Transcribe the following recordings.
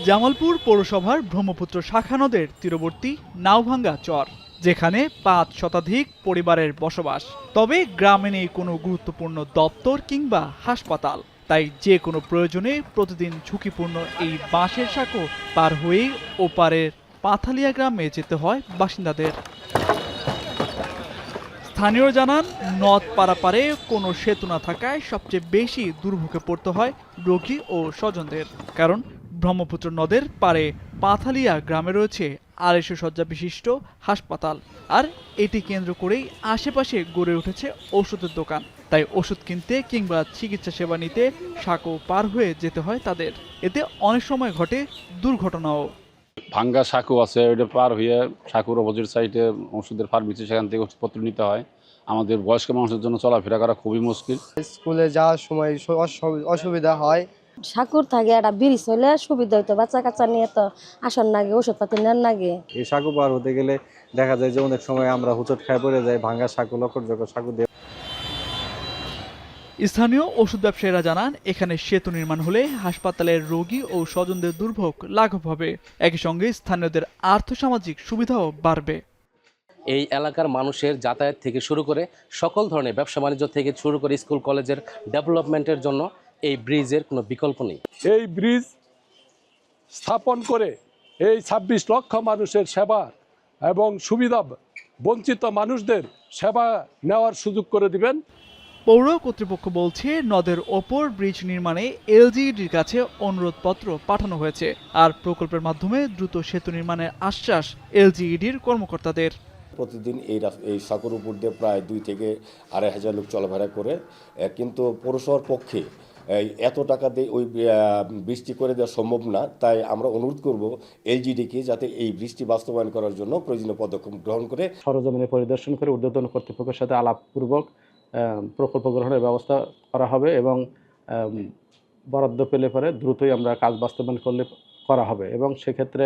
জামালপুর পৌরসভার ব্রহ্মপুত্র শাখা নদের তীরবর্তী নাওভাঙ্গা চর, যেখানে ৫ শতাধিক পরিবারের বসবাস। তবে গ্রামে নেই কোনো গুরুত্বপূর্ণ দপ্তর কিংবা হাসপাতাল। তাই যে কোনো প্রয়োজনে প্রতিদিন ঝুঁকিপূর্ণ এই বাঁশের সাঁকো পার হয়েই ওপারের পাথালিয়া গ্রামে যেতে হয় বাসিন্দাদের। স্থানীয় জানান, নদ পারাপারে কোনো সেতু না থাকায় সবচেয়ে বেশি দুর্ভোগে পড়তে হয় রোগী ও স্বজনদের। কারণ ব্রহ্মপুত্র নদের পারে পাথালিয়া গ্রামে রয়েছে ২৫০ শয্যা বিশিষ্ট হাসপাতাল, আর এটি কেন্দ্র করেই আশেপাশে গড়ে উঠেছে ওষুধের দোকান। তাই ওষুধ কিনতে কিংবা চিকিৎসা সেবা নিতে সাঁকো পার হয়ে যেতে হয় তাদের। এতে অনেক সময় ঘটে দুর্ঘটনাও। ভাঙ্গা সাঁকো আছে, ওইটা পার হয়ে সাঁকুর অপোজিট সাইডে ওষুধের ফার্মেসি, সেখান থেকে ওষুধপত্র নিতে হয়। আমাদের বয়স্ক মানুষের জন্য চলাফেরা করা খুবই মুশকিল। স্কুলে যাওয়ার সময় অসুবিধা হয়। সাঁকুর থাকে একটা ব্রিজ হইলে সুবিধা হইতো, বাচ্চা কাচ্চা নিয়ে তো আসন লাগে, ওষুধপাতি নেন লাগে। এই সাঁকো পার হতে গেলে দেখা যায় যে অনেক সময় আমরা হুচট খায় পড়ে যাই। ভাঙ্গা সাঁকো সাঁকো দিয়ে। স্থানীয় ওষুধ ব্যবসায়ীরা জানান, এখানে সেতু নির্মাণ হলে হাসপাতালের রোগী ও স্বজনদের দুর্ভোগ লাঘব হবে। একই সঙ্গে স্থানীয়দের আর্থসামাজিক সুবিধাও বাড়বে। এই এলাকার মানুষের যাতায়াত থেকে শুরু করে সকল ধরনের ব্যবসা বাণিজ্য থেকে শুরু করে স্কুল কলেজের ডেভেলপমেন্টের জন্য এই ব্রিজের কোনো বিকল্প নেই। এই ব্রিজ স্থাপন করে এই ২৬ লক্ষ মানুষের সেবা এবং সুবিধা বঞ্চিত মানুষদের সেবা নেওয়ার সুযোগ করে দিবেন। পৌর কর্তৃপক্ষ বলছে, নদের ওপর ব্রিজ নির্মাণে এলজিইডির কাছে অনুরোধপত্র পাঠানো হয়েছে, আর প্রকল্পের মাধ্যমে দ্রুত সেতু নির্মাণের আশ্বাস এলজিইডির কর্মকর্তাদের। প্রতিদিন এই সাঁকোর উপর দিয়ে প্রায় ২ থেকে ২,৫০০ লোক চলাফেরা করে, কিন্তু পৌরসভার পক্ষে এত টাকা দিয়ে ওই বৃষ্টি করে দেওয়া সম্ভব না। তাই আমরা অনুরোধ করব এলজিডিকে যাতে এই বৃষ্টি বাস্তবায়ন করার জন্য প্রয়োজনীয় পদক্ষেপ গ্রহণ করে সরজমিনে পরিদর্শন করে ঊর্ধ্বতন কর্তৃপক্ষের সাথে আলাপপূর্বক প্রকল্প গ্রহণের ব্যবস্থা করা হবে এবং বরাদ্দ পেলে পরে দ্রুতই আমরা কাজ বাস্তবায়ন করা হবে এবং সেক্ষেত্রে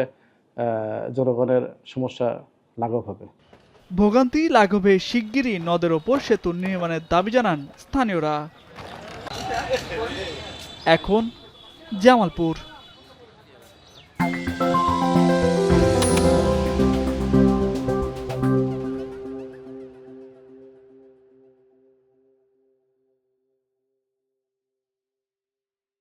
জনগণের সমস্যা লাঘব হবে। ভোগান্তি লাঘবে শিগগিরই নদের ওপর সেতু নির্মাণের দাবি জানান স্থানীয়রা। এখন জামালপুর।